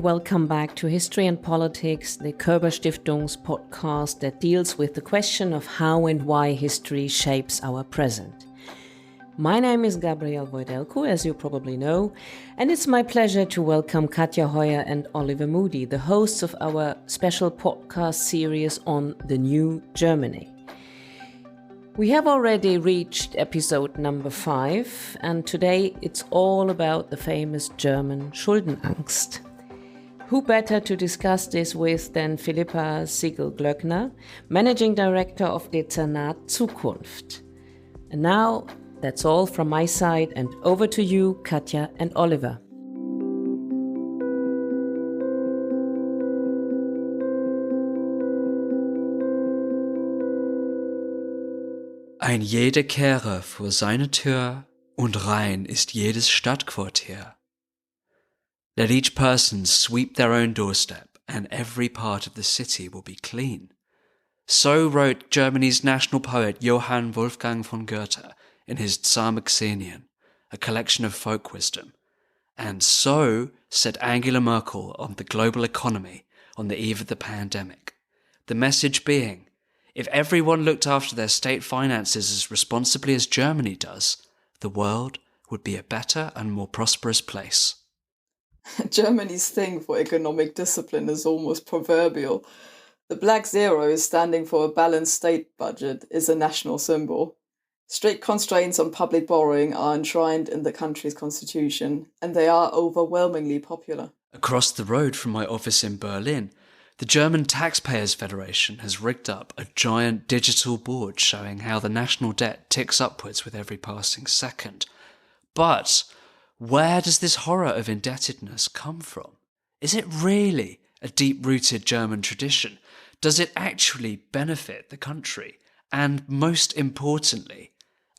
and welcome back to History and Politics, the Körber-Stiftung's podcast that deals with the question of how and why history shapes our present. My name is Gabriele Wojdelko, as you probably know, and it's my pleasure to welcome Katja Hoyer and Oliver Moody, the hosts of our special podcast series on the new Germany. We have already reached episode number 5, and today it's all about the famous German Schuldenangst. Who better to discuss this with than Philippa Sigl-Glöckner, Managing Director of Dezernat Zukunft. And now, that's all from my side, and over to you, Katja and Oliver. Ein jeder kehre vor seine Tür, und rein ist jedes Stadtquartier. Let each person sweep their own doorstep, and every part of the city will be clean. So wrote Germany's national poet Johann Wolfgang von Goethe in his Psalm Xenien, a collection of folk wisdom. And so said Angela Merkel on the global economy on the eve of the pandemic. The message being, if everyone looked after their state finances as responsibly as Germany does, the world would be a better and more prosperous place. Germany's thing for economic discipline is almost proverbial. The black zero, standing for a balanced state budget, is a national symbol. Strict constraints on public borrowing are enshrined in the country's constitution, and they are overwhelmingly popular. Across the road from my office in Berlin, the German Taxpayers Federation has rigged up a giant digital board showing how the national debt ticks upwards with every passing second. But where does this horror of indebtedness come from? Is it really a deep-rooted German tradition? Does it actually benefit the country? And most importantly,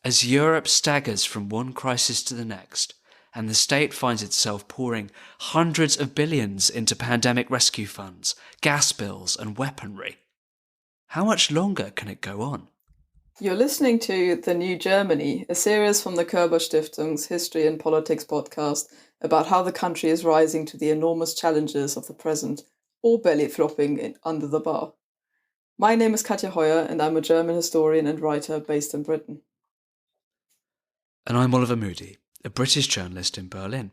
as Europe staggers from one crisis to the next, and the state finds itself pouring hundreds of billions into pandemic rescue funds, gas bills and weaponry, how much longer can it go on? You're listening to The New Germany, a series from the Körber-Stiftung's History and Politics podcast about how the country is rising to the enormous challenges of the present, or belly flopping under the bar. My name is Katja Hoyer, and I'm a German historian and writer based in Britain. And I'm Oliver Moody, a British journalist in Berlin.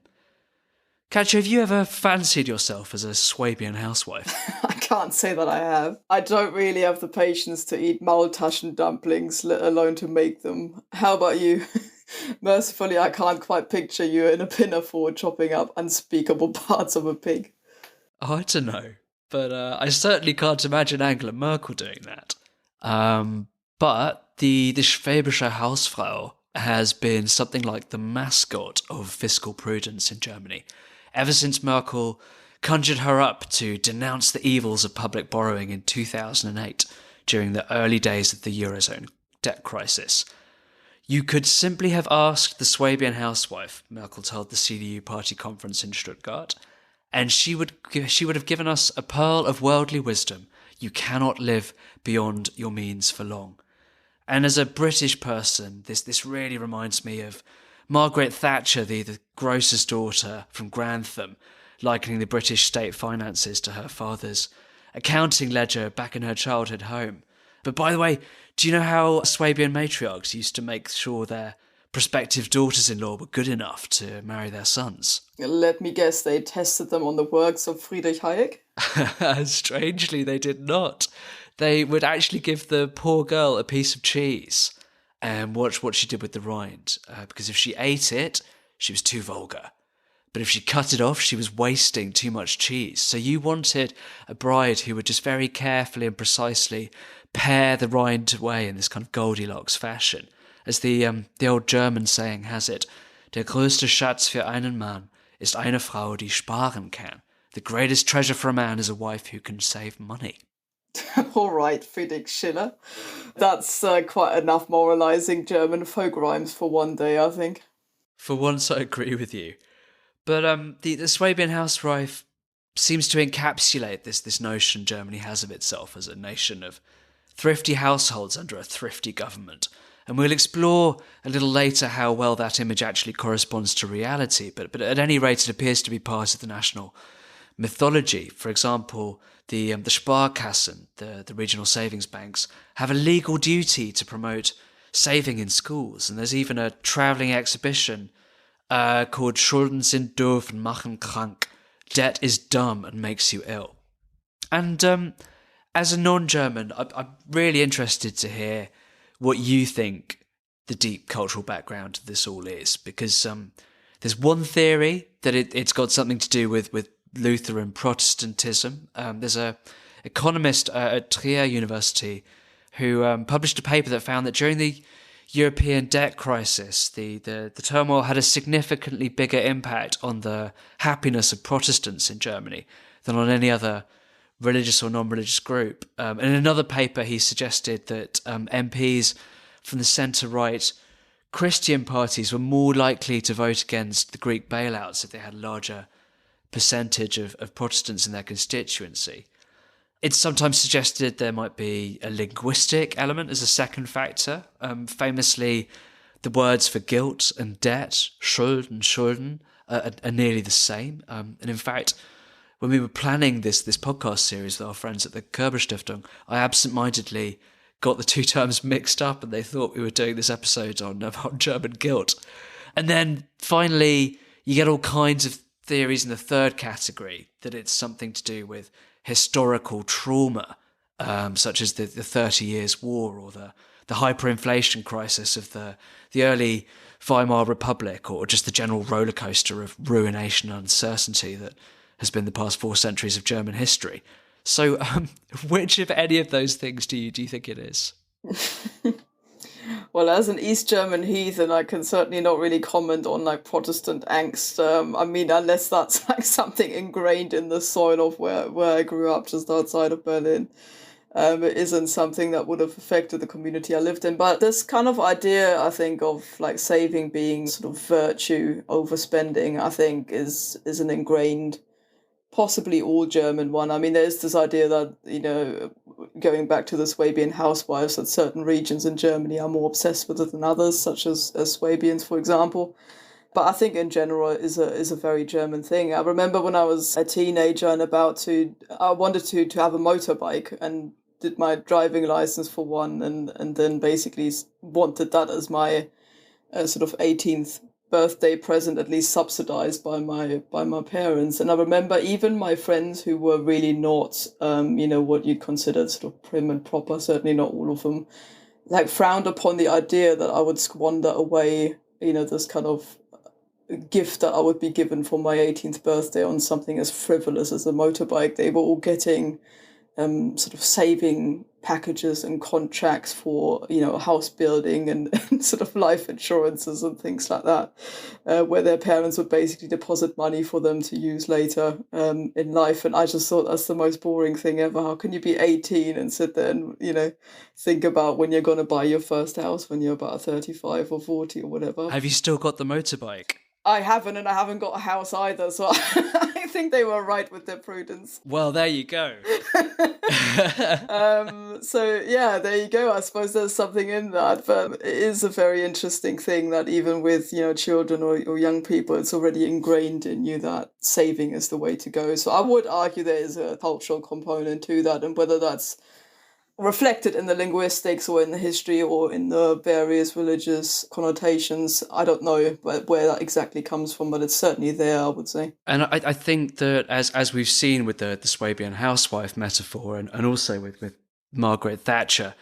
Katja, have you ever fancied yourself as a Swabian housewife? I can't say that I have. I don't really have the patience to eat Maultaschen dumplings, let alone to make them. How about you? Mercifully, I can't quite picture you in a pinafore chopping up unspeakable parts of a pig. Oh, I don't know, but I certainly can't imagine Angela Merkel doing that. But the Schwäbische Hausfrau has been something like the mascot of fiscal prudence in Germany, ever since Merkel conjured her up to denounce the evils of public borrowing in 2008 during the early days of the Eurozone debt crisis. You could simply have asked the Swabian housewife, Merkel told the CDU party conference in Stuttgart, and she would have given us a pearl of worldly wisdom. You cannot live beyond your means for long. And as a British person, this really reminds me of Margaret Thatcher, the grocer's daughter from Grantham, likening the British state finances to her father's accounting ledger back in her childhood home. But by the way, do you know how Swabian matriarchs used to make sure their prospective daughters-in-law were good enough to marry their sons? Let me guess, they tested them on the works of Friedrich Hayek? Strangely, they did not. They would actually give the poor girl a piece of cheese and watch what she did with the rind. Because if she ate it, she was too vulgar. But if she cut it off, she was wasting too much cheese. So you wanted a bride who would just very carefully and precisely pare the rind away in this kind of Goldilocks fashion. As the old German saying has it, der größte Schatz für einen Mann ist eine Frau, die sparen kann. The greatest treasure for a man is a wife who can save money. All right, Friedrich Schiller. That's quite enough moralising German folk rhymes for one day, I think. For once, I agree with you. But the Swabian housewife seems to encapsulate this notion Germany has of itself as a nation of thrifty households under a thrifty government. And we'll explore a little later how well that image actually corresponds to reality. But at any rate, it appears to be part of the national mythology. For example, the Sparkassen, the regional savings banks, have a legal duty to promote saving in schools. And there's even a travelling exhibition called Schulden sind doof und machen krank. Debt is dumb and makes you ill. And as a non-German, I'm really interested to hear what you think the deep cultural background of this all is, because there's one theory that it's got something to do with Lutheran Protestantism. There's a economist at Trier University who published a paper that found that during the European debt crisis, the turmoil had a significantly bigger impact on the happiness of Protestants in Germany than on any other religious or non-religious group. And in another paper, he suggested that MPs from the centre-right Christian parties were more likely to vote against the Greek bailouts if they had a larger percentage of Protestants in their constituency. It's sometimes suggested there might be a linguistic element as a second factor. Famously, the words for guilt and debt, Schuld and Schulden, are nearly the same. And in fact, when we were planning this podcast series with our friends at the Körber-Stiftung, I absentmindedly got the two terms mixed up and they thought we were doing this episode on German guilt. And then finally, you get all kinds of theories in the third category, that it's something to do with historical trauma, such as the 30 Years' War or the hyperinflation crisis of the early Weimar Republic, or just the general roller coaster of ruination and uncertainty that has been the past 4 centuries of German history. So which of any of those things do you think it is? Well, as an East German heathen, I can certainly not really comment on like Protestant angst. I mean, unless that's like something ingrained in the soil of where I grew up, just outside of Berlin. It isn't something that would have affected the community I lived in. But this kind of idea, I think, of like saving being sort of virtue over spending, I think is an ingrained, possibly all German one. I mean, there's this idea that, you know, going back to the Swabian housewives, that certain regions in Germany are more obsessed with it than others, such as Swabians, for example. But I think in general it is a very German thing. I remember when I was a teenager and I wanted to have a motorbike and did my driving license for one, and then basically wanted that as my sort of 18th birthday present, at least subsidized by my parents. And I remember even my friends who were really not, what you'd consider sort of prim and proper, certainly not all of them, like frowned upon the idea that I would squander away, this kind of gift that I would be given for my 18th birthday on something as frivolous as a motorbike. They were all getting sort of saving packages and contracts for, house building and sort of life insurances and things like that, where their parents would basically deposit money for them to use later in life. And I just thought that's the most boring thing ever. How can you be 18 and sit there and, think about when you're going to buy your first house when you're about 35 or 40 or whatever? Have you still got the motorbike? I haven't, and I haven't got a house either, so I think they were right with their prudence. Well, there you go. So, yeah, there you go. I suppose there's something in that, but it is a very interesting thing that even with, children or young people, it's already ingrained in you that saving is the way to go. So I would argue there is a cultural component to that, and whether that's reflected in the linguistics or in the history or in the various religious connotations, I don't know where that exactly comes from, but it's certainly there, I would say. And I think that as we've seen with the Swabian housewife metaphor and also with Margaret Thatcher,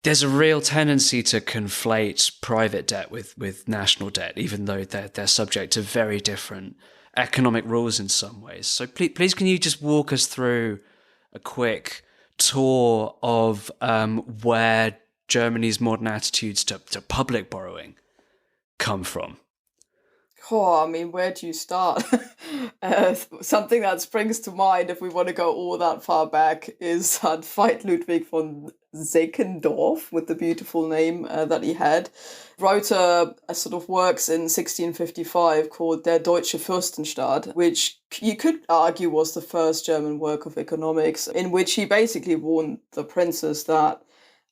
there's a real tendency to conflate private debt with national debt, even though they're subject to very different economic rules in some ways. So please can you just walk us through a quick tour of where Germany's modern attitudes to public borrowing come from? Oh, I mean, where do you start? Something that springs to mind, if we want to go all that far back, is that Veit Ludwig von Seckendorf, with the beautiful name that he had, wrote a sort of works in 1655 called Der Deutsche Fürstenstaat, which you could argue was the first German work of economics, in which he basically warned the princes that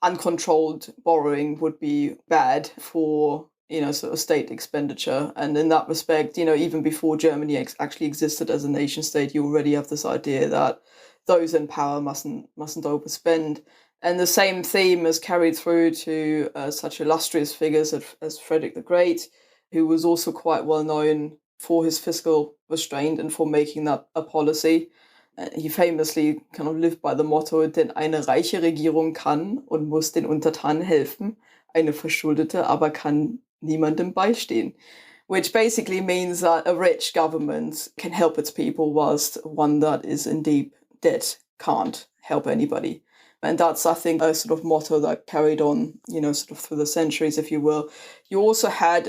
uncontrolled borrowing would be bad for sort of state expenditure. And in that respect, even before Germany actually existed as a nation state, you already have this idea that those in power mustn't overspend. And the same theme is carried through to such illustrious figures as Frederick the Great, who was also quite well known for his fiscal restraint and for making that a policy. He famously kind of lived by the motto, denn eine reiche Regierung kann und muss den Untertanen helfen, eine verschuldete aber kann niemandem beistehen. Which basically means that a rich government can help its people whilst one that is in deep debt can't help anybody. And that's, I think, a sort of motto that carried on, sort of through the centuries, if you will. You also had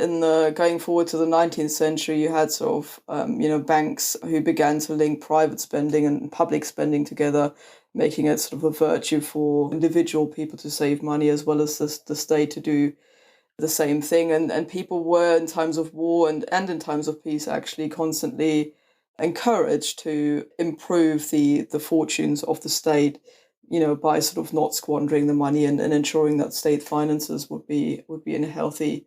going forward to the 19th century, you had sort of, banks who began to link private spending and public spending together, making it sort of a virtue for individual people to save money as well as the state to do the same thing. And people were, in times of war and in times of peace, actually constantly encouraged to improve the fortunes of the state, by sort of not squandering the money and ensuring that state finances would be in a healthy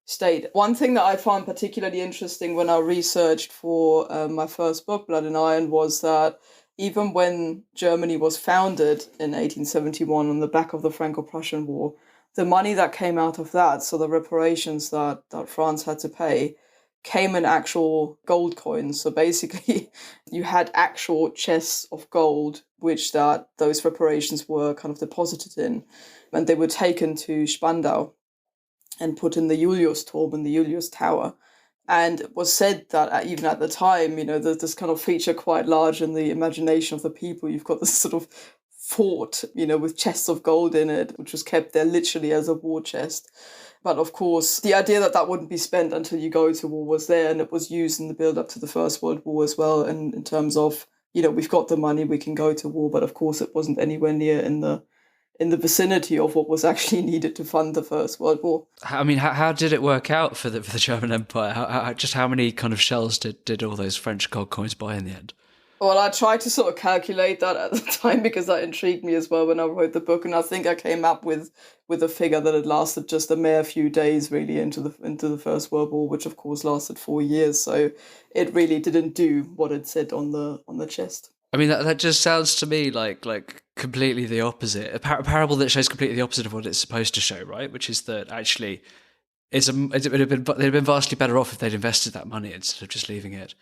state. One thing that I found particularly interesting when I researched for my first book, Blood and Iron, was that even when Germany was founded in 1871 on the back of the Franco-Prussian War, the money that came out of that, so the reparations that France had to pay, came in actual gold coins. So basically, you had actual chests of gold, which those reparations were kind of deposited in, and they were taken to Spandau and put in the Julius-Turm in the Julius Tower. And it was said that even at the time, this kind of feature quite large in the imagination of the people. You've got this sort of fort, with chests of gold in it, which was kept there literally as a war chest. But of course, the idea that wouldn't be spent until you go to war was there, and it was used in the build-up to the First World War as well, and in terms of, we've got the money, we can go to war, but of course it wasn't anywhere near in the vicinity of what was actually needed to fund the First World War. I mean, how did it work out for the German Empire? How many kind of shells did all those French gold coins buy in the end? Well, I tried to sort of calculate that at the time because that intrigued me as well when I wrote the book, and I think I came up with a figure that had lasted just a mere few days really into the First World War, which of course lasted 4 years. So it really didn't do what it said on the chest. I mean, that just sounds to me like completely the opposite. A parable that shows completely the opposite of what it's supposed to show, right? Which is that actually they'd have been vastly better off if they'd invested that money instead of just leaving it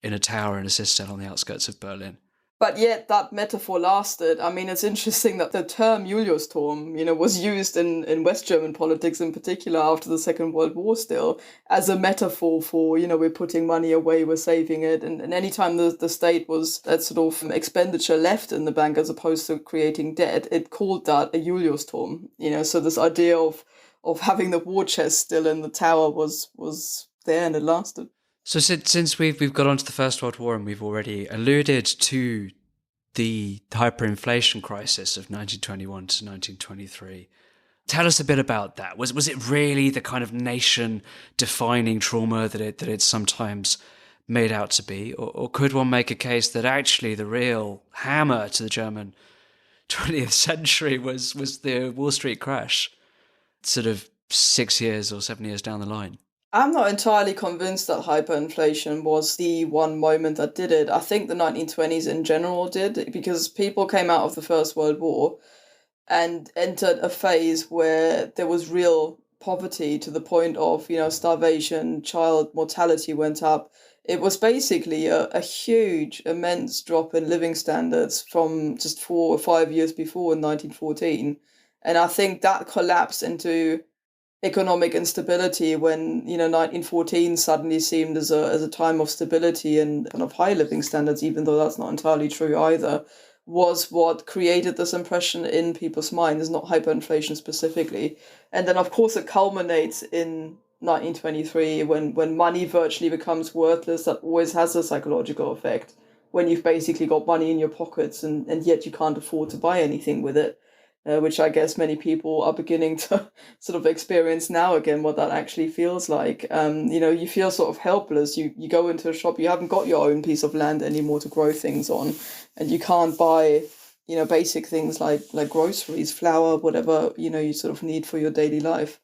in a tower in a cistern on the outskirts of Berlin. But yet that metaphor lasted. I mean, it's interesting that the term Julius-Turm, was used in West German politics in particular after the Second World War still as a metaphor for, we're putting money away, we're saving it. And anytime the state was that sort of expenditure left in the bank as opposed to creating debt, it called that a Julius-Turm. So this idea of having the war chest still in the tower was there and it lasted. So since we've got onto the First World War and we've already alluded to the hyperinflation crisis of 1921 to 1923, tell us a bit about that. Was it really the kind of nation-defining trauma that it's sometimes made out to be, or could one make a case that actually the real hammer to the German 20th century was the Wall Street crash, sort of 6 years or 7 years down the line? I'm not entirely convinced that hyperinflation was the one moment that did it. I think the 1920s in general did, because people came out of the First World War and entered a phase where there was real poverty to the point of, starvation, child mortality went up. It was basically a huge, immense drop in living standards from just 4 or 5 years before in 1914. And I think that collapsed into economic instability when 1914 suddenly seemed as a time of stability and kind of high living standards, even though that's not entirely true either, was what created this impression in people's minds, not hyperinflation specifically. And then of course it culminates in 1923 when money virtually becomes worthless. That always has a psychological effect when you've basically got money in your pockets and yet you can't afford to buy anything with it. Which I guess many people are beginning to sort of experience now again, what that actually feels like. You feel sort of helpless. You go into a shop, you haven't got your own piece of land anymore to grow things on, and you can't buy, basic things like groceries, flour, whatever, you sort of need for your daily life.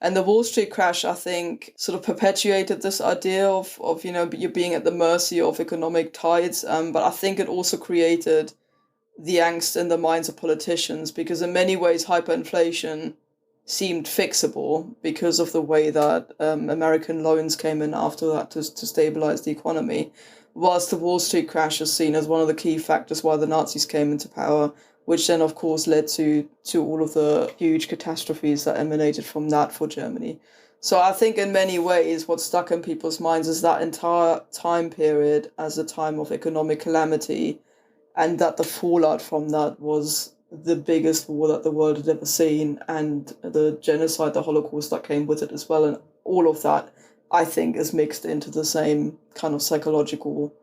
And the Wall Street crash, I think, sort of perpetuated this idea of you being at the mercy of economic tides. But I think it also created the angst in the minds of politicians, because in many ways hyperinflation seemed fixable because of the way that American loans came in after that to stabilize the economy, whilst the Wall Street crash is seen as one of the key factors why the Nazis came into power, which then of course led to all of the huge catastrophes that emanated from that for Germany. So I think in many ways what stuck in people's minds is that entire time period as a time of economic calamity, and that the fallout from that was the biggest war that the world had ever seen, and the genocide, the Holocaust that came with it as well. And all of that, I think, is mixed into the same kind of psychological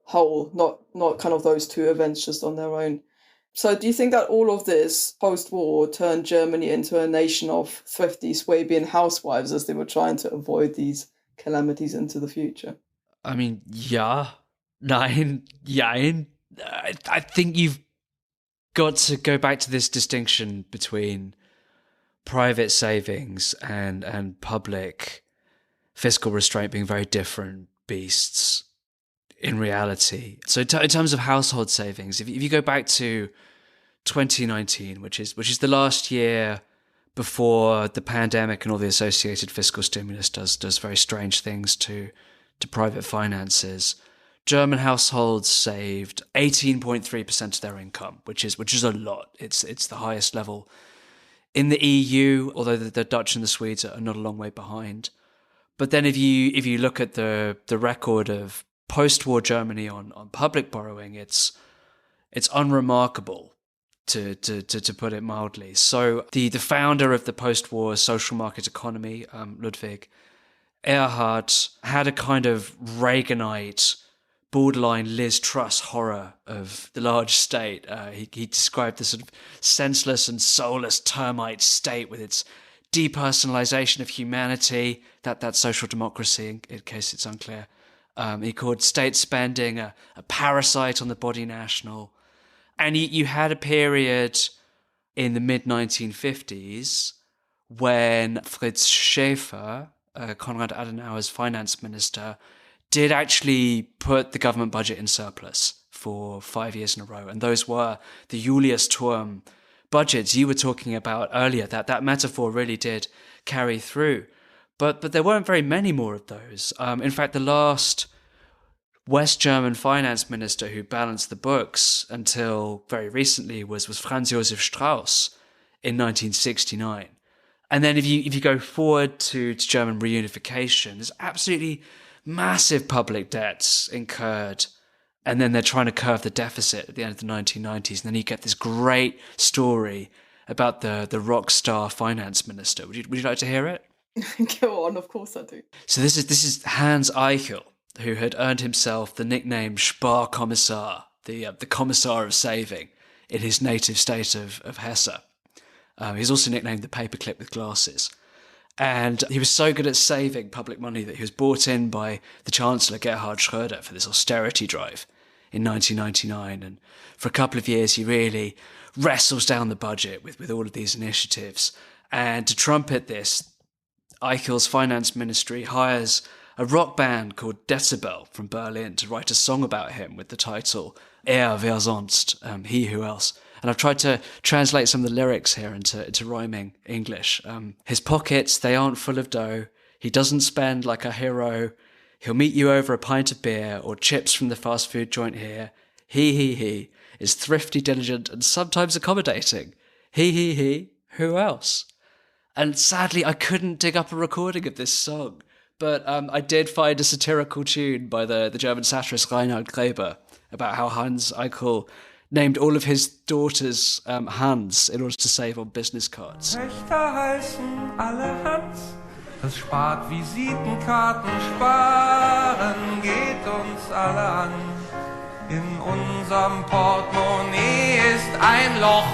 whole, not kind of those two events just on their own. So do you think that all of this post-war turned Germany into a nation of thrifty Swabian housewives as they were trying to avoid these calamities into the future? I mean, yeah. Nein, jein. I think you've got to go back to this distinction between private savings and public fiscal restraint being very different beasts in reality. So in terms of household savings, if you go back to 2019, which is the last year before the pandemic and all the associated fiscal stimulus does very strange things to private finances, German households saved 18.3% of their income, which is a lot. It's the highest level in the EU, although the Dutch and the Swedes are not a long way behind. But then if you look at the record of post-war Germany on public borrowing, it's unremarkable, to put it mildly. So the founder of the post-war social market economy, Ludwig Erhard, had a kind of Reaganite, borderline Liz Truss horror of the large state. He described the sort of senseless and soulless termite state with its depersonalization of humanity, that social democracy, in case it's unclear. He called state spending a parasite on the body national. And you had a period in the mid-1950s when Fritz Schäfer, Konrad Adenauer's finance minister, did actually put the government budget in surplus for 5 years in a row. And those were the Julius-Turm budgets you were talking about earlier. That metaphor really did carry through. But there weren't very many more of those. In fact, the last West German finance minister who balanced the books until very recently was Franz Josef Strauss in 1969. And then if you go forward to German reunification, there's absolutely massive public debts incurred, and then they're trying to curb the deficit at the end of the 1990s. And then you get this great story about the rock star finance minister. Would you like to hear it? Go on, of course I do. So this is Hans Eichel, who had earned himself the nickname Sparkommissar, the commissar of saving, in his native state of Hesse. He's also nicknamed the paperclip with glasses. And he was so good at saving public money that he was brought in by the Chancellor Gerhard Schröder for this austerity drive in 1999. And for a couple of years, he really wrestles down the budget with all of these initiatives. And to trumpet this, Eichel's finance ministry hires a rock band called Decibel from Berlin to write a song about him with the title Er, wer sonst, he, who else. And I've tried to translate some of the lyrics here into rhyming English. His pockets, they aren't full of dough. He doesn't spend like a hero. He'll meet you over a pint of beer or chips from the fast food joint here. He is thrifty, diligent, and sometimes accommodating. He, who else? And sadly, I couldn't dig up a recording of this song. But I did find a satirical tune by the German satirist Reinhard Graeber about how Hans Eichel named all of his daughters Hans in order to save on business cards. Töchter heißen alle Hans, das spart Visitenkarten, sparen geht uns alle an. In unserem Portemonnaie ist ein Loch.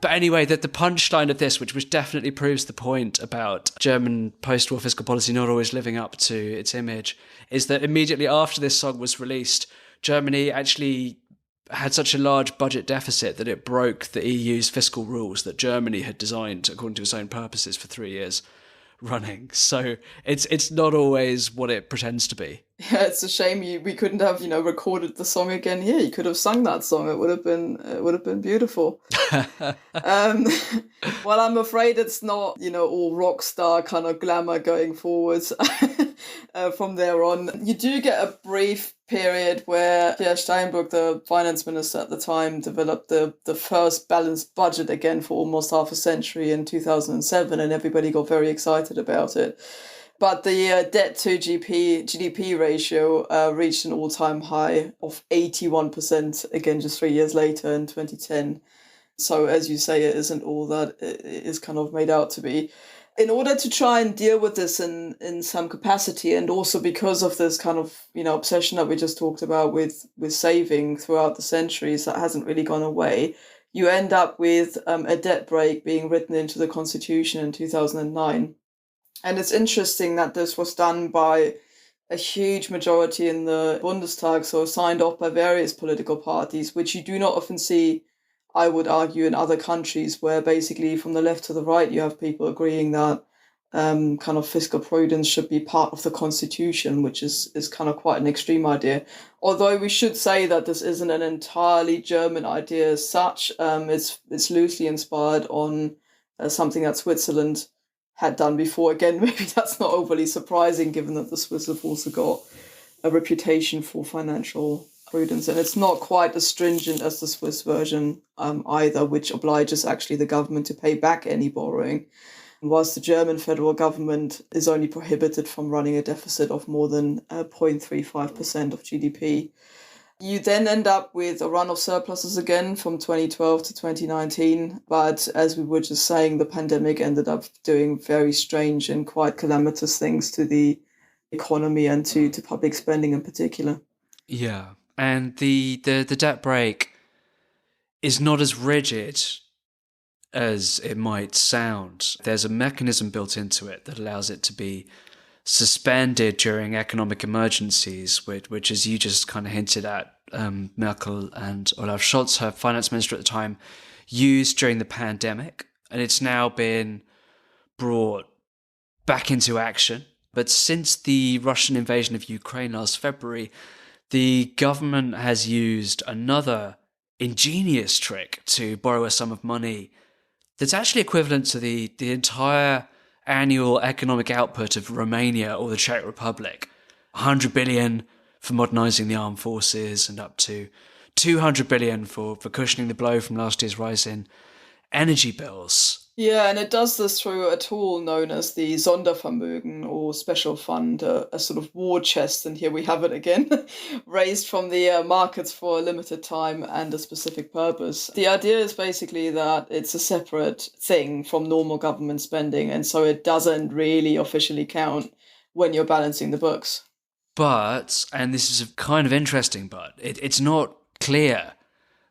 But anyway, the punchline of this, which definitely proves the point about German post-war fiscal policy not always living up to its image, is that immediately after this song was released, Germany actually had such a large budget deficit that it broke the EU's fiscal rules that Germany had designed according to its own purposes for 3 years running. So it's not always what it pretends to be. Yeah, it's a shame we couldn't have recorded the song again here. You could have sung that song. It would have been beautiful. Well, I'm afraid it's not all rock star kind of glamour going forwards from there on. You do get a brief period where Pierre Steinbrück, the finance minister at the time, developed the first balanced budget again for almost half a century in 2007, and everybody got very excited about it. But the debt to GDP ratio reached an all-time high of 81%, again, just 3 years later in 2010. So as you say, it isn't all that it is kind of made out to be. In order to try and deal with this in some capacity, and also because of this kind of obsession that we just talked about with saving throughout the centuries that hasn't really gone away, you end up with a debt brake being written into the constitution in 2009. And it's interesting that this was done by a huge majority in the Bundestag, so signed off by various political parties, which you do not often see, I would argue, in other countries, where basically from the left to the right, you have people agreeing that kind of fiscal prudence should be part of the constitution, which is kind of quite an extreme idea. Although we should say that this isn't an entirely German idea as such. It's loosely inspired on something that Switzerland had done before. Again, maybe that's not overly surprising given that the Swiss have also got a reputation for financial prudence, and it's not quite as stringent as the Swiss version either, which obliges actually the government to pay back any borrowing, whilst the German federal government is only prohibited from running a deficit of more than 0.35% of GDP. You then end up with a run of surpluses again from 2012 to 2019. But as we were just saying, the pandemic ended up doing very strange and quite calamitous things to the economy and to public spending in particular. Yeah. And the debt brake is not as rigid as it might sound. There's a mechanism built into it that allows it to be suspended during economic emergencies, which as you just kind of hinted at, Merkel and Olaf Scholz, her finance minister at the time, used during the pandemic. And it's now been brought back into action. But since the Russian invasion of Ukraine last February, the government has used another ingenious trick to borrow a sum of money that's actually equivalent to the entire annual economic output of Romania or the Czech Republic. 100 billion for modernising the armed forces and up to 200 billion for cushioning the blow from last year's rise in energy bills. Yeah, and it does this through a tool known as the Sondervermögen, or special fund, a sort of war chest, and here we have it again, raised from the markets for a limited time and a specific purpose. The idea is basically that it's a separate thing from normal government spending, and so it doesn't really officially count when you're balancing the books. But, and this is a kind of interesting but, it's not clear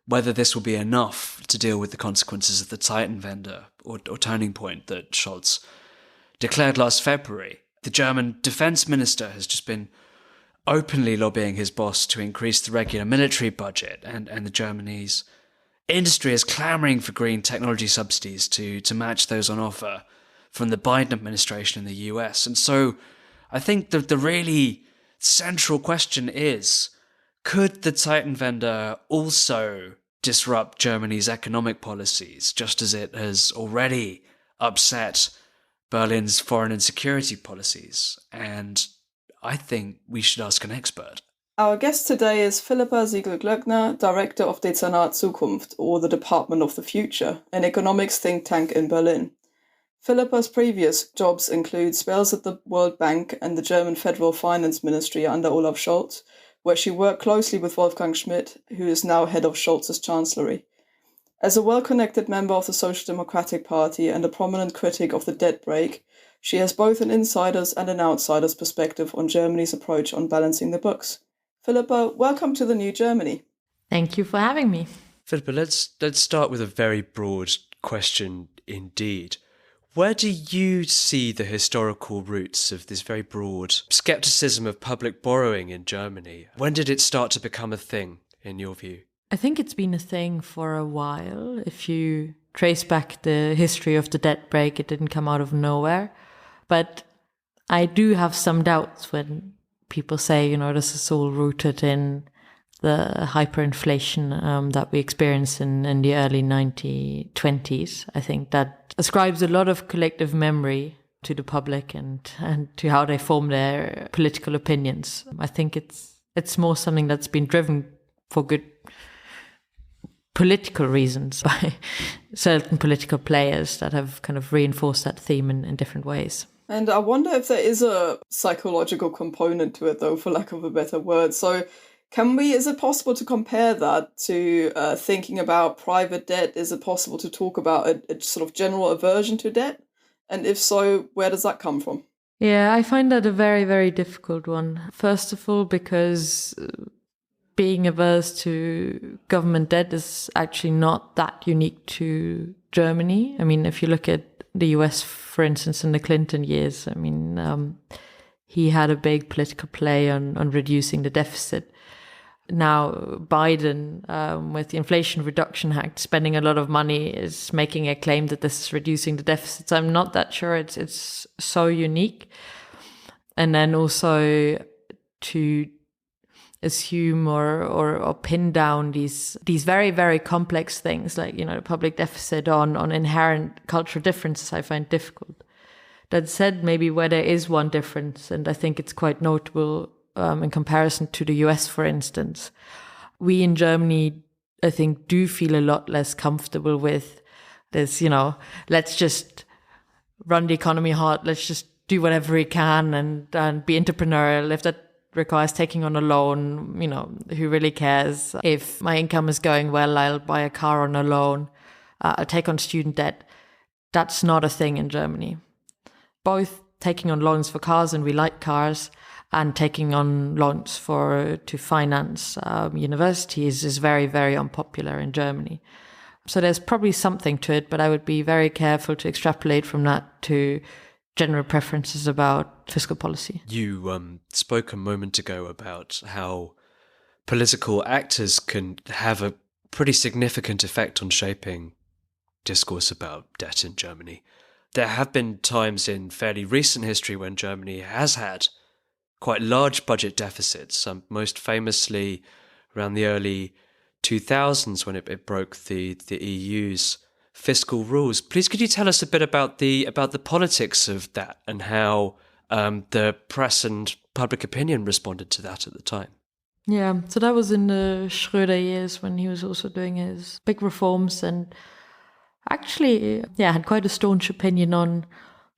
whether this will be enough to deal with the consequences of the Zeitenwende or turning point that Scholz declared last February. The German defense minister has just been openly lobbying his boss to increase the regular military budget, and the Germany's industry is clamoring for green technology subsidies to match those on offer from the Biden administration in the US. And so I think that the really central question is, could the Zeitenwende also disrupt Germany's economic policies, just as it has already upset Berlin's foreign and security policies? And I think we should ask an expert. Our guest today is Philippa Sigl-Glöckner, Director of Dezernat Zukunft, or the Department of the Future, an economics think tank in Berlin. Philippa's previous jobs include spells at the World Bank and the German Federal Finance Ministry under Olaf Scholz, where she worked closely with Wolfgang Schmidt, who is now head of Scholz's chancellery. As a well-connected member of the Social Democratic Party and a prominent critic of the debt brake, she has both an insider's and an outsider's perspective on Germany's approach on balancing the books. Philippa, welcome to the New Germany. Thank you for having me. Philippa, let's start with a very broad question indeed. Where do you see the historical roots of this very broad scepticism of public borrowing in Germany? When did it start to become a thing, in your view? I think it's been a thing for a while. If you trace back the history of the debt brake, it didn't come out of nowhere. But I do have some doubts when people say, this is all rooted in the hyperinflation that we experienced in the early 1920s. I think that ascribes a lot of collective memory to the public and to how they form their political opinions. I think it's more something that's been driven for good political reasons by certain political players that have kind of reinforced that theme in different ways. And I wonder if there is a psychological component to it, though, for lack of a better word. So is it possible to compare that to thinking about private debt? Is it possible to talk about a sort of general aversion to debt? And if so, where does that come from? Yeah, I find that a very, very difficult one. First of all, because being averse to government debt is actually not that unique to Germany. I mean, if you look at the US, for instance, in the Clinton years, he had a big political play on reducing the deficit. Now, Biden, with the Inflation Reduction Act, spending a lot of money, is making a claim that this is reducing the deficits. I'm not that sure it's so unique. And then also to assume or pin down these very, very complex things like, the public deficit on inherent cultural differences, I find difficult. That said, maybe where there is one difference, and I think it's quite notable in comparison to the US, for instance, we in Germany, I think, do feel a lot less comfortable with this, let's just run the economy hard, let's just do whatever we can and be entrepreneurial. If that requires taking on a loan, who really cares? If my income is going well, I'll buy a car on a loan, I'll take on student debt. That's not a thing in Germany. Both taking on loans for cars, and we like cars, and taking on loans to finance universities is very, very unpopular in Germany. So there's probably something to it, but I would be very careful to extrapolate from that to general preferences about fiscal policy. You spoke a moment ago about how political actors can have a pretty significant effect on shaping discourse about debt in Germany. There have been times in fairly recent history when Germany has had quite large budget deficits, most famously around the early 2000s when it broke the EU's fiscal rules. Please, could you tell us a bit about the politics of that and how the press and public opinion responded to that at the time? Yeah, so that was in the Schröder years when he was also doing his big reforms, and actually, had quite a staunch opinion on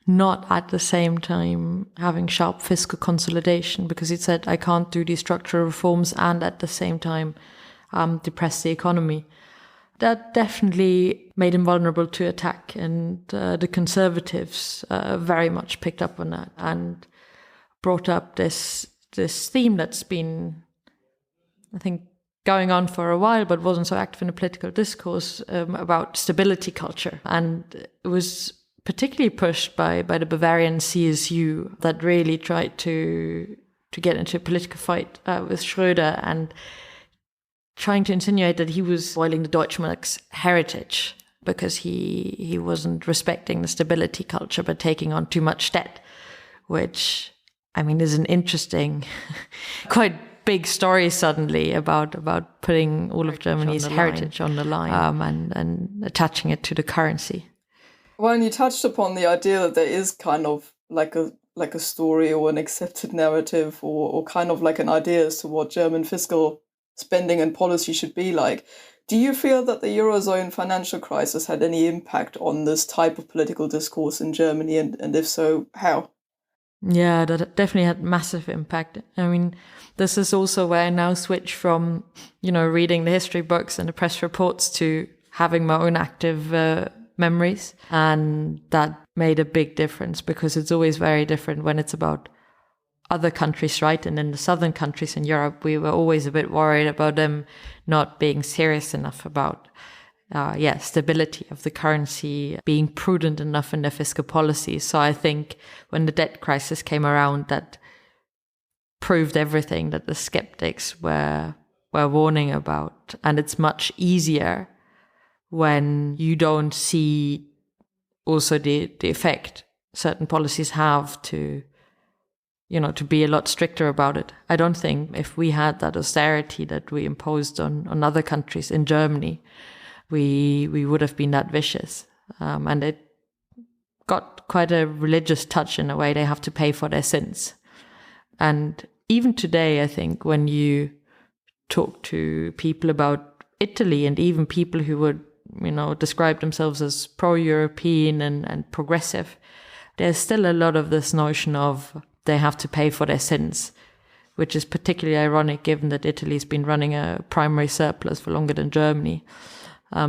not at the same time having sharp fiscal consolidation, because he said, I can't do these structural reforms and at the same time depress the economy. That definitely made him vulnerable to attack, and the Conservatives very much picked up on that and brought up this theme that's been, I think, going on for a while, but wasn't so active in the political discourse, about stability culture. And it was particularly pushed by the Bavarian CSU that really tried to get into a political fight with Schröder and trying to insinuate that he was spoiling the Deutschmark's heritage because he wasn't respecting the stability culture but taking on too much debt, which, I mean, is an interesting, quite big story suddenly about putting all of Germany's heritage on the line and attaching it to the currency. Well, and you touched upon the idea that there is kind of like a story or an accepted narrative or kind of like an idea as to what German fiscal spending and policy should be like. Do you feel that the Eurozone financial crisis had any impact on this type of political discourse in Germany? And if so, how? Yeah, that definitely had massive impact. I mean, this is also where I now switch from, reading the history books and the press reports to having my own active memories. And that made a big difference because it's always very different when it's about other countries, right? And in the southern countries in Europe, we were always a bit worried about them not being serious enough about stability of the currency, being prudent enough in their fiscal policy. So I think when the debt crisis came around, that proved everything, that the skeptics were were warning about. And it's much easier when you don't see also the effect certain policies have to be a lot stricter about it. I don't think if we had that austerity that we imposed on other countries in Germany, we would have been that vicious. And it got quite a religious touch in a way. They have to pay for their sins. And even today, I think when you talk to people about Italy and even people who would, describe themselves as pro-European and progressive, there's still a lot of this notion of they have to pay for their sins, which is particularly ironic given that Italy's been running a primary surplus for longer than Germany.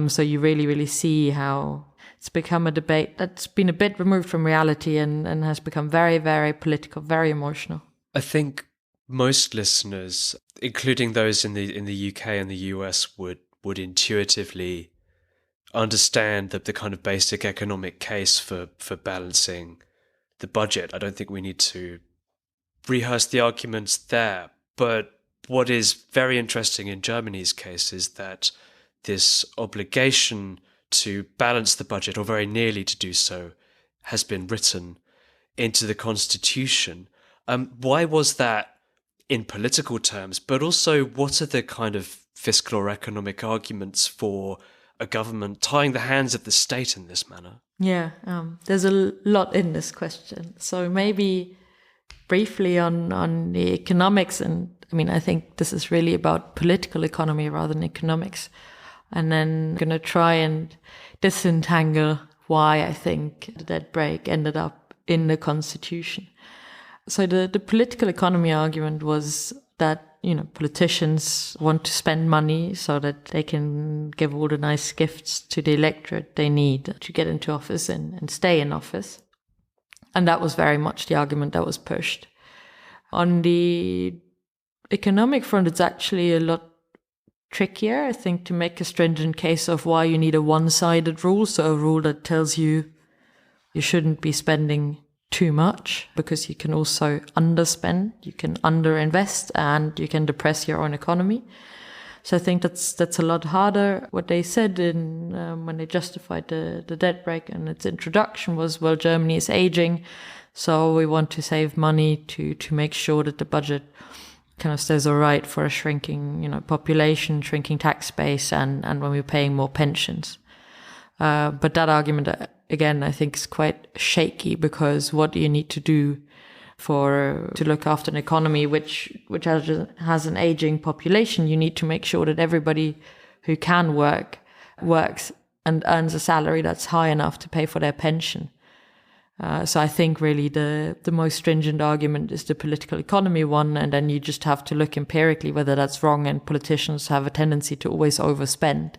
So you really, really see how it's become a debate that's been a bit removed from reality and has become very, very political, very emotional. I think most listeners, including those in the UK and the US, would intuitively understand the kind of basic economic case for balancing the budget. I don't think we need to rehearse the arguments there. But what is very interesting in Germany's case is that this obligation to balance the budget, or very nearly to do so, has been written into the constitution. Why was that in political terms? But also, what are the kind of fiscal or economic arguments for a government tying the hands of the state in this manner? Yeah, there's a lot in this question. So maybe briefly on the economics, and I think this is really about political economy rather than economics. And then I'm going to try and disentangle why I think the debt brake ended up in the constitution. So the political economy argument was that politicians want to spend money so that they can give all the nice gifts to the electorate they need to get into office and stay in office. And that was very much the argument that was pushed. On the economic front, it's actually a lot trickier, I think, to make a stringent case of why you need a one-sided rule. So a rule that tells you shouldn't be spending too much, because you can also underspend, you can underinvest, and you can depress your own economy. So I think that's a lot harder. What they said when they justified the debt brake and its introduction was, well, Germany is aging, so we want to save money to make sure that the budget kind of stays all right for a shrinking population, shrinking tax base, and when we're paying more pensions. But that argument, again, I think is quite shaky, because what do you need to do to look after an economy which has an aging population? You need to make sure that everybody who can works and earns a salary that's high enough to pay for their pension. So I think really the most stringent argument is the political economy one, and then you just have to look empirically whether that's wrong, and politicians have a tendency to always overspend.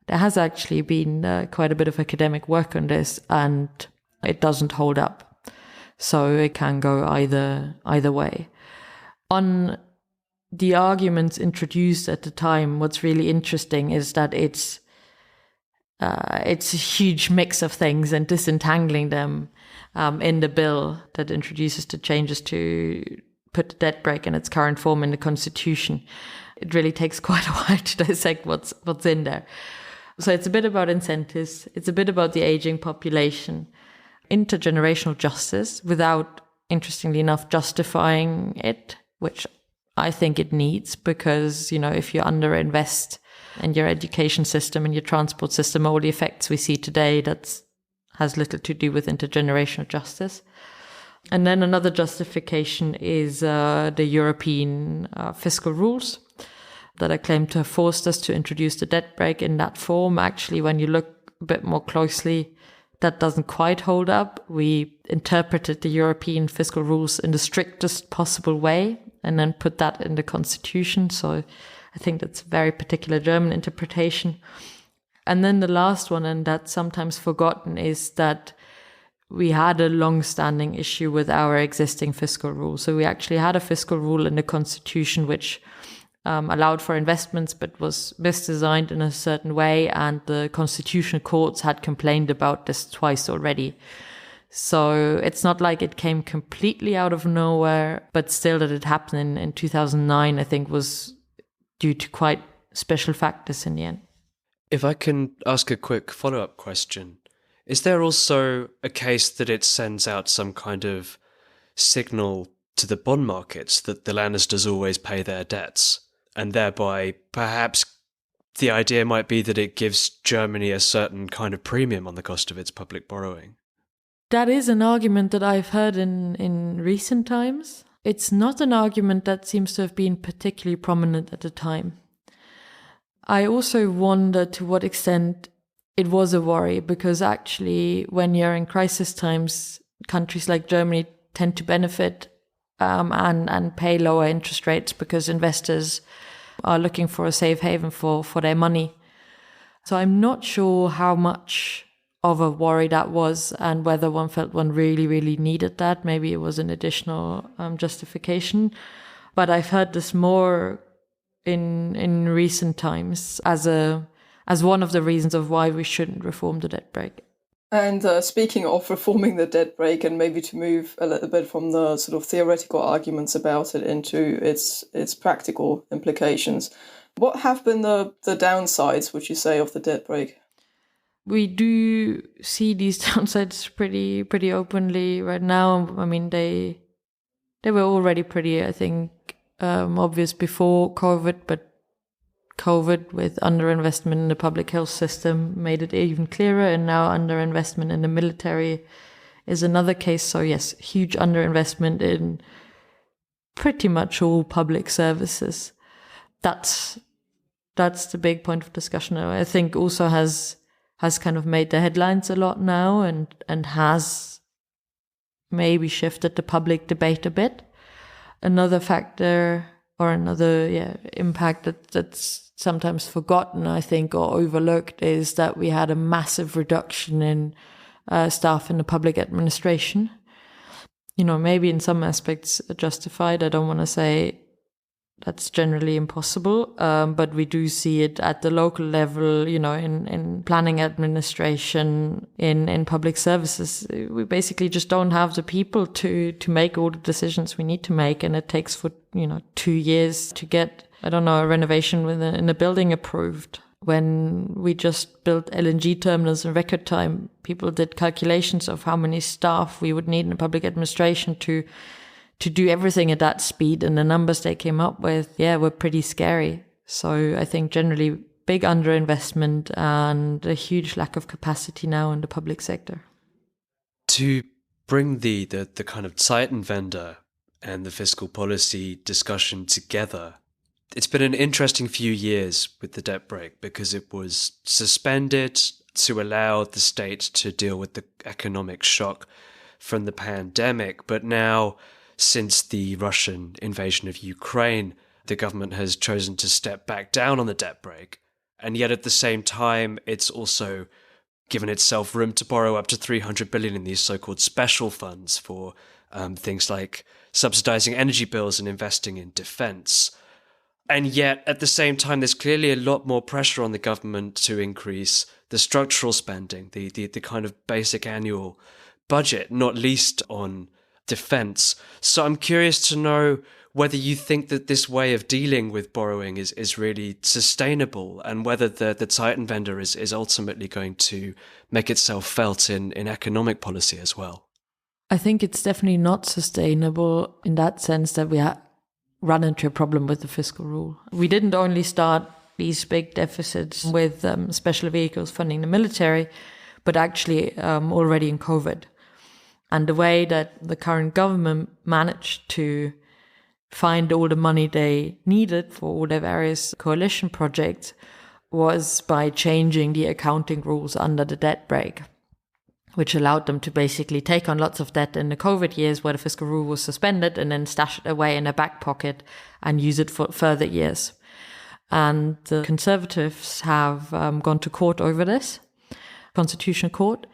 There has actually been quite a bit of academic work on this, and it doesn't hold up. So it can go either way. On the arguments introduced at the time, what's really interesting is that it's a huge mix of things, and disentangling them in the bill that introduces the changes to put the debt brake in its current form in the constitution. It really takes quite a while to dissect what's in there. So it's a bit about incentives, it's a bit about the aging population, intergenerational justice, without, interestingly enough, justifying it, which I think it needs, because, if you underinvest in your education system and your transport system, all the effects we see today, that has little to do with intergenerational justice. And then another justification is the European fiscal rules that are claimed to have forced us to introduce the debt brake in that form. Actually, when you look a bit more closely, that doesn't quite hold up. We interpreted the European fiscal rules in the strictest possible way and then put that in the constitution. So I think that's a very particular German interpretation. And then the last one, and that's sometimes forgotten, is that we had a long-standing issue with our existing fiscal rule. So we actually had a fiscal rule in the constitution which allowed for investments but was misdesigned in a certain way, and the constitutional courts had complained about this twice already. So it's not like it came completely out of nowhere, but still that it happened in 2009, I think, was due to quite special factors in the end. If I can ask a quick follow-up question, is there also a case that it sends out some kind of signal to the bond markets that the Lannisters always pay their debts, and thereby perhaps the idea might be that it gives Germany a certain kind of premium on the cost of its public borrowing? That is an argument that I've heard in recent times. It's not an argument that seems to have been particularly prominent at the time. I also wonder to what extent it was a worry, because actually when you're in crisis times, countries like Germany tend to benefit and pay lower interest rates because investors are looking for a safe haven for their money. So I'm not sure how much of a worry that was and whether one felt one really, really needed that. Maybe it was an additional justification. But I've heard this more in recent times as one of the reasons of why we shouldn't reform the debt brake. And speaking of reforming the debt brake, and maybe to move a little bit from the sort of theoretical arguments about it into its practical implications, what have been the downsides, would you say, of the debt brake? We do see these downsides pretty openly right now. I mean, they were already pretty, I think, obvious before COVID, but COVID with underinvestment in the public health system made it even clearer, and now underinvestment in the military is another case. So yes, huge underinvestment in pretty much all public services. That's the big point of discussion. I think also has kind of made the headlines a lot now and has maybe shifted the public debate a bit. Another factor or another impact that's sometimes forgotten, I think, or overlooked is that we had a massive reduction in staff in the public administration. You know, maybe in some aspects justified. I don't want to say that's generally impossible, but we do see it at the local level, you know, in planning administration, in public services. We basically just don't have the people to make all the decisions we need to make, and it takes 2 years to get, a renovation in a building approved. When we just built LNG terminals in record time, people did calculations of how many staff we would need in public administration to do everything at that speed, and the numbers they came up with, were pretty scary. So I think generally big underinvestment and a huge lack of capacity now in the public sector. To bring the kind of Zeitenwende and the fiscal policy discussion together, it's been an interesting few years with the debt brake because it was suspended to allow the state to deal with the economic shock from the pandemic, but now, since the Russian invasion of Ukraine, the government has chosen to step back down on the debt brake. And yet at the same time, it's also given itself room to borrow up to 300 billion in these so-called special funds for things like subsidizing energy bills and investing in defense. And yet at the same time, there's clearly a lot more pressure on the government to increase the structural spending, the kind of basic annual budget, not least on defense. So I'm curious to know whether you think that this way of dealing with borrowing is really sustainable, and whether the Zeitenwende is ultimately going to make itself felt in economic policy as well. I think it's definitely not sustainable in that sense that we run into a problem with the fiscal rule. We didn't only start these big deficits with special vehicles funding the military, but actually already in COVID. And the way that the current government managed to find all the money they needed for all their various coalition projects was by changing the accounting rules under the debt brake, which allowed them to basically take on lots of debt in the COVID years where the fiscal rule was suspended and then stash it away in their back pocket and use it for further years. And the Conservatives have gone to court over this, Constitutional Court.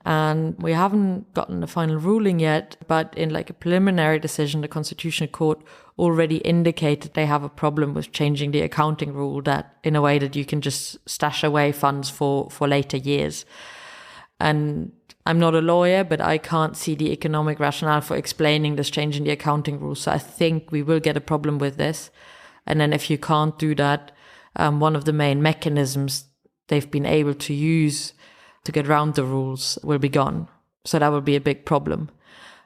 And we haven't gotten a final ruling yet, but in like a preliminary decision, the Constitutional Court already indicated they have a problem with changing the accounting rule, that in a way that you can just stash away funds for later years. And I'm not a lawyer, but I can't see the economic rationale for explaining this change in the accounting rule. So I think we will get a problem with this. And then if you can't do that, one of the main mechanisms they've been able to use to get around the rules will be gone. So that will be a big problem.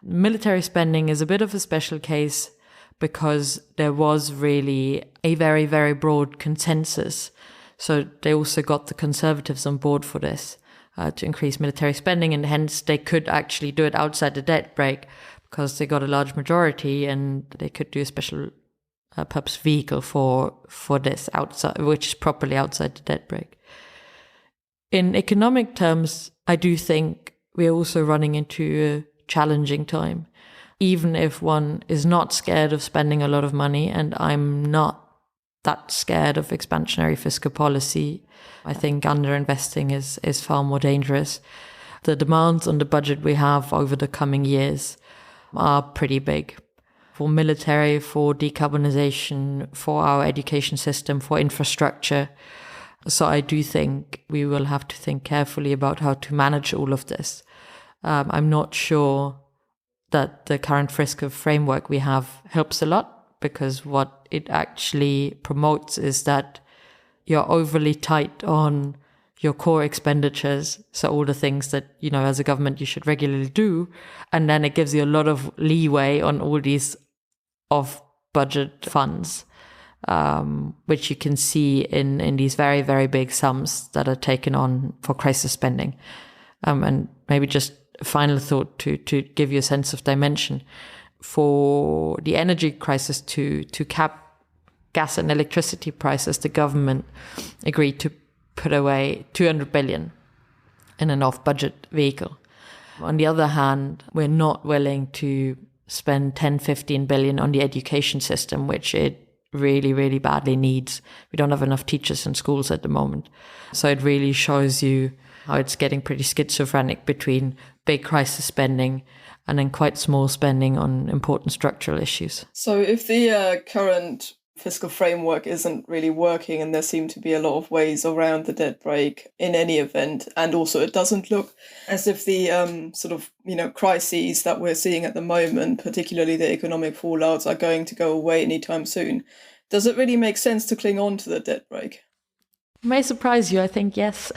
Military spending is a bit of a special case because there was really a very, very broad consensus. So they also got the Conservatives on board for this, to increase military spending, and hence they could actually do it outside the debt brake because they got a large majority and they could do a special purpose vehicle for this outside, which is properly outside the debt brake. In economic terms, I do think we're also running into a challenging time. Even if one is not scared of spending a lot of money, and I'm not that scared of expansionary fiscal policy, I think underinvesting is far more dangerous. The demands on the budget we have over the coming years are pretty big. For military, for decarbonization, for our education system, for infrastructure. So I do think we will have to think carefully about how to manage all of this. I'm not sure that the current fiscal framework we have helps a lot, because what it actually promotes is that you're overly tight on your core expenditures, so all the things that, as a government you should regularly do, and then it gives you a lot of leeway on all these off-budget funds, which you can see in these very, very big sums that are taken on for crisis spending. And maybe just a final thought to give you a sense of dimension. For the energy crisis to cap gas and electricity prices, the government agreed to put away 200 billion in an off-budget vehicle. On the other hand, we're not willing to spend 10-15 billion on the education system, which it really, really badly needs. We don't have enough teachers in schools at the moment. So it really shows you how it's getting pretty schizophrenic between big crisis spending and then quite small spending on important structural issues. So if the current fiscal framework isn't really working, and there seem to be a lot of ways around the debt brake in any event, and also it doesn't look as if the crises that we're seeing at the moment, particularly the economic fallouts, are going to go away anytime soon, does it really make sense to cling on to the debt brake? It may surprise you, I think yes,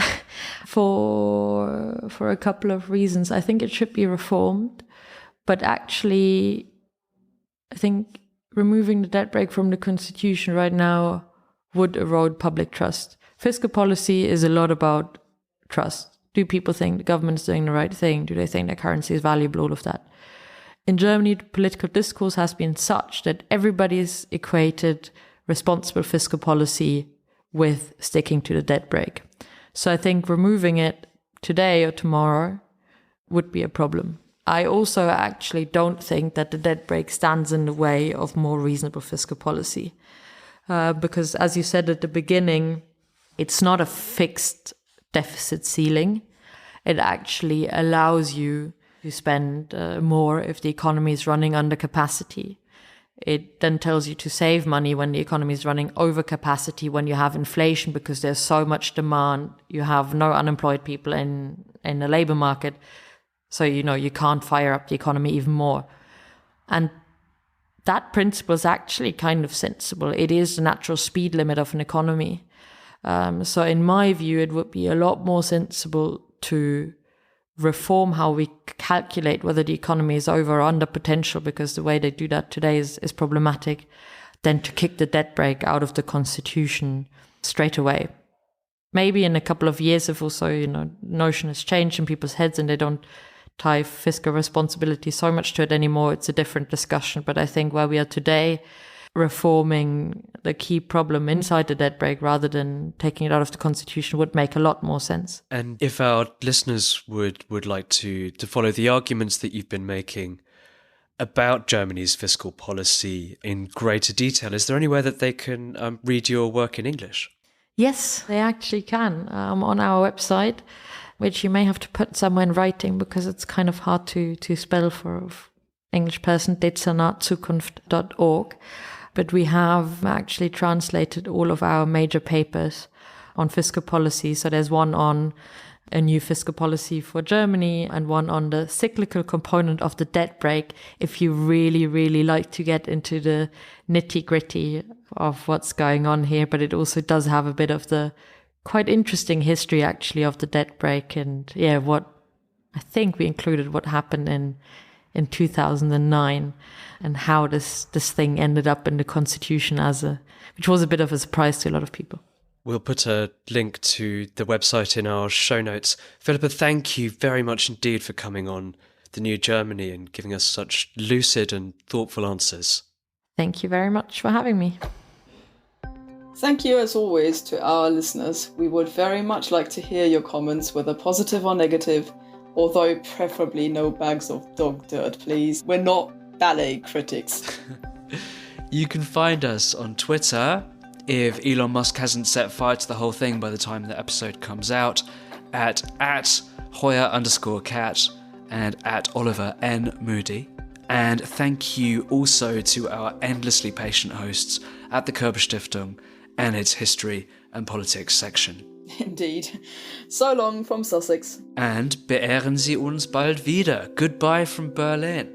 for a couple of reasons. I think it should be reformed, but actually I think removing the debt brake from the constitution right now would erode public trust. Fiscal policy is a lot about trust. Do people think the government is doing the right thing? Do they think their currency is valuable? All of that. In Germany, the political discourse has been such that everybody's equated responsible fiscal policy with sticking to the debt brake. So I think removing it today or tomorrow would be a problem. I also actually don't think that the debt brake stands in the way of more reasonable fiscal policy. Because as you said at the beginning, it's not a fixed deficit ceiling. It actually allows you to spend more if the economy is running under capacity. It then tells you to save money when the economy is running over capacity, when you have inflation because there's so much demand, you have no unemployed people in the labor market. So, you can't fire up the economy even more. And that principle is actually kind of sensible. It is the natural speed limit of an economy. So in my view, it would be a lot more sensible to reform how we calculate whether the economy is over or under potential, because the way they do that today is problematic, than to kick the debt brake out of the constitution straight away. Maybe in a couple of years, if also, notion has changed in people's heads and they don't tie fiscal responsibility so much to it anymore, it's a different discussion. But I think where we are today, reforming the key problem inside the debt brake rather than taking it out of the constitution would make a lot more sense. And if our listeners would like to follow the arguments that you've been making about Germany's fiscal policy in greater detail, is there anywhere that they can read your work in English? Yes, they actually can. On our website, which you may have to put somewhere in writing because it's kind of hard to spell for an English person, Dezernat, Zukunft.org. But we have actually translated all of our major papers on fiscal policy. So there's one on a new fiscal policy for Germany and one on the cyclical component of the debt brake, if you really, really like to get into the nitty-gritty of what's going on here. But it also does have a bit of the quite interesting history, actually, of the debt brake. And yeah, what I think we included what happened in 2009 and how this thing ended up in the constitution which was a bit of a surprise to a lot of people. We'll put a link to the website in our show notes. Philippa, thank you very much indeed for coming on The New Germany and giving us such lucid and thoughtful answers. Thank you very much for having me. Thank you as always to our listeners. We would very much like to hear your comments, whether positive or negative, although preferably no bags of dog dirt, please. We're not ballet critics. You can find us on Twitter, if Elon Musk hasn't set fire to the whole thing by the time the episode comes out, at Hoyer_cat and at Oliver N. Moody. And thank you also to our endlessly patient hosts at the Körber-Stiftung and its history and politics section. Indeed. So long from Sussex. And beehren Sie uns bald wieder. Goodbye from Berlin.